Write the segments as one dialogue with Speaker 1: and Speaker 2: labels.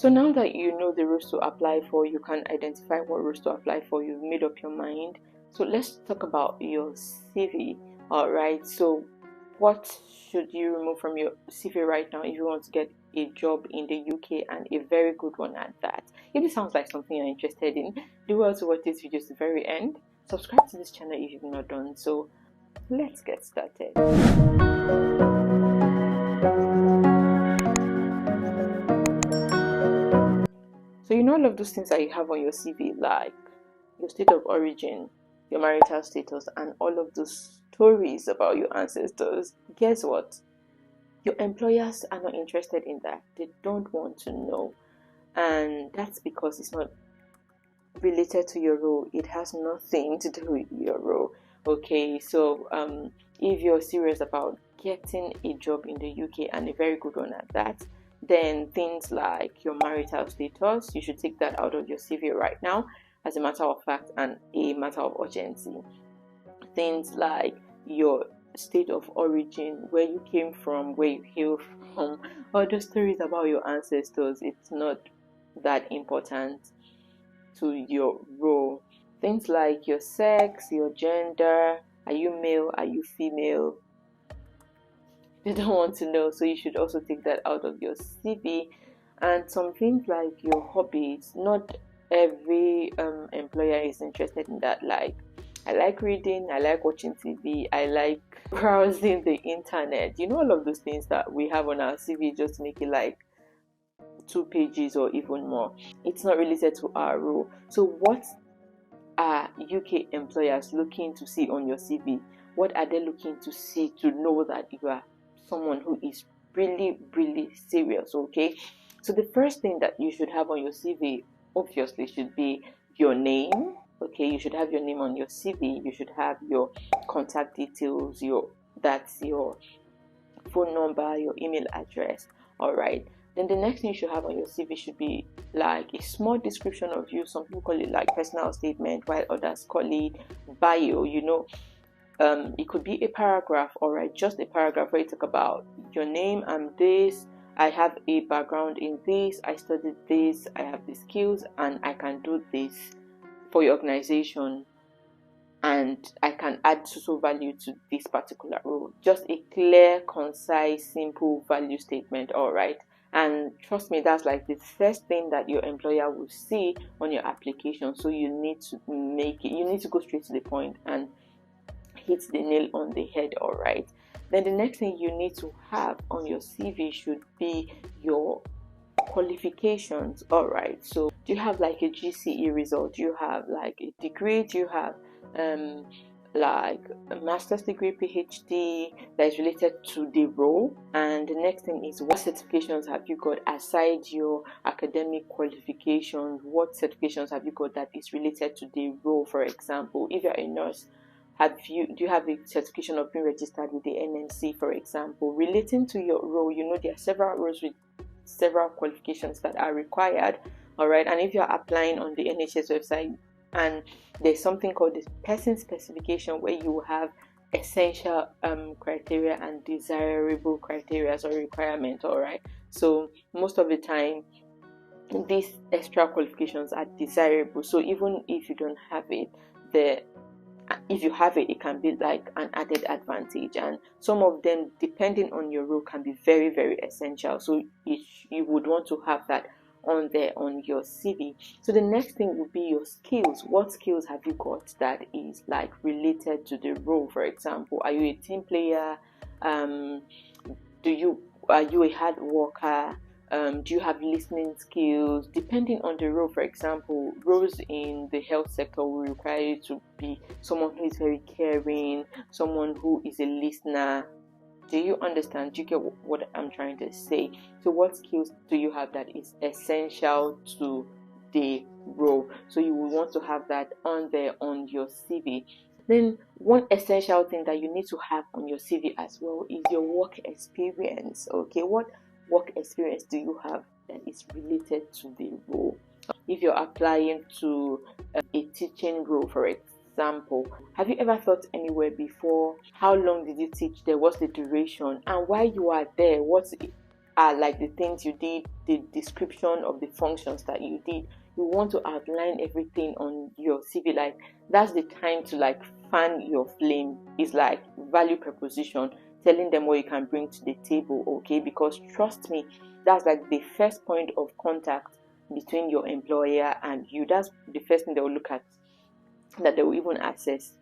Speaker 1: So now that you know the roles to apply for, you can identify what roles to apply for, you've made up your mind. So let's talk about your CV. All right. So what should you remove from your CV right now if you want to get a job in the UK, and a very good one at that? If it sounds like something you're interested in, do well to watch this video to the very end. Subscribe to this channel if you've not done so. Let's get started. So you know all of those things that you have on your CV, like your state of origin, your marital status, and all of those stories about your ancestors. Guess what? Your employers are not interested in that. They don't want to know. And that's because it's not related to your role. It has nothing to do with your role. Okay, so if you're serious about getting a job in the UK, and a very good one at that, then things like your marital status, you should take that out of your CV right now, as a matter of fact and a matter of urgency. Things like your state of origin, where you came from, where you hail from, all the stories about your ancestors, it's not that important to your role. Things like your sex, your gender, are you male, are you female, they don't want to know, so you should also take that out of your CV. And some things like your hobbies, not every employer is interested in that. Like, I like reading, I like watching TV, I like browsing the internet, you know, all of those things that we have on our CV just to make it like 2 pages or even more. It's not related to our role. So what are UK employers looking to see on your CV? What are they looking to see to know that you are someone who is really, really serious? Okay, so the first thing that you should have on your CV obviously should be your name. Okay, you should have your name on your CV. You should have your contact details, your phone number, your email address. All right, then the next thing you should have on your CV should be like a small description of you. Some people call it like personal statement, while others call it bio. You know, it could be a paragraph, all right, just a paragraph where you talk about your name. I'm this, I have a background in this, I studied this, I have the skills, and I can do this for your organization, and I can add social value to this particular role. Just a clear, concise, simple value statement, all right. And trust me, that's like the first thing that your employer will see on your application. So you need to you need to go straight to the point and hit the nail on the head, all right. Then the next thing you need to have on your CV should be your qualifications, all right. So do you have like a GCE result? Do you have like a degree? Do you have like a master's degree, PhD that is related to the role? And the next thing is, what certifications have you got aside your academic qualifications? What certifications have you got that is related to the role? For example, if you're a nurse, do you have a certification of being registered with the NMC, for example? Relating to your role, you know, there are several roles with several qualifications that are required, all right. And if you're applying on the NHS website, and there's something called the person specification, where you have essential criteria and desirable criteria or requirements, all right. So most of the time these extra qualifications are desirable, so even if you don't have it, if you have it, it can be like an added advantage. And some of them, depending on your role, can be very, very essential. So you would want to have that on there on your CV. So the next thing would be your skills. What skills have you got that is like related to the role? For example, are you a team player? Are you a hard worker? Do you have listening skills? Depending on the role, for example, roles in the health sector will require you to be someone who is very caring, someone who is a listener. Do you understand? Do you get what I'm trying to say? So what skills do you have that is essential to the role? So you will want to have that on there on your CV. Then one essential thing that you need to have on your CV as well is your work experience. Okay, what work experience do you have that is related to the role? If you're applying to a teaching role, for example, have you ever taught anywhere before? How long did you teach there? What's the duration? And while you are there, what are like the things you did, the description of the functions that you did. You want to outline everything on your CV. Like, that's the time to like fan your flame. It's like value proposition, telling them what you can bring to the table, okay? Because trust me, that's like the first point of contact between your employer and you. That's the first thing they will look at, that they will even assess.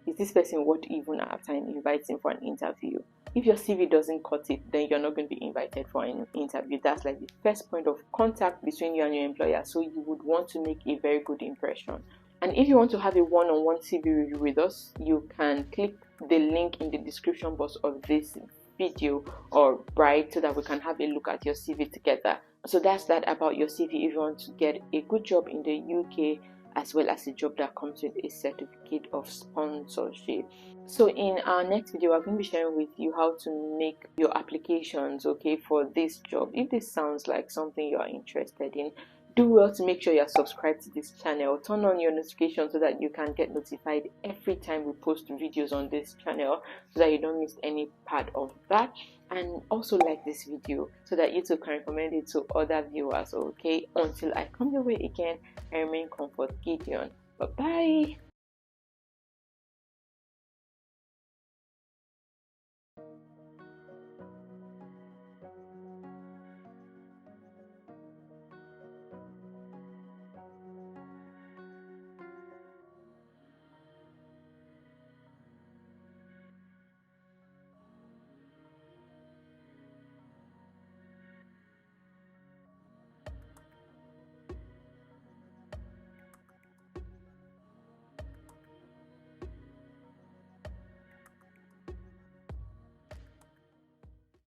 Speaker 1: Is this person worth even our time inviting for an interview? If your CV doesn't cut it, then you're not going to be invited for an interview. That's like the first point of contact between you and your employer. So you would want to make a very good impression. And if you want to have a one-on-one CV review with us, you can click the link in the description box of this video or right, so that we can have a look at your CV together. So that's that about your CV if you want to get a good job in the UK, as well as a job that comes with a certificate of sponsorship. So in our next video, I'm going to be sharing with you how to make your applications, okay, for this job. If this sounds like something you are interested in, do well to make sure you are subscribed to this channel. Turn on your notifications so that you can get notified every time we post videos on this channel, so that you don't miss any part of that. And also like this video so that you too can recommend it to other viewers, okay? Until I come your way again, I remain Comfort Gideon. Bye bye.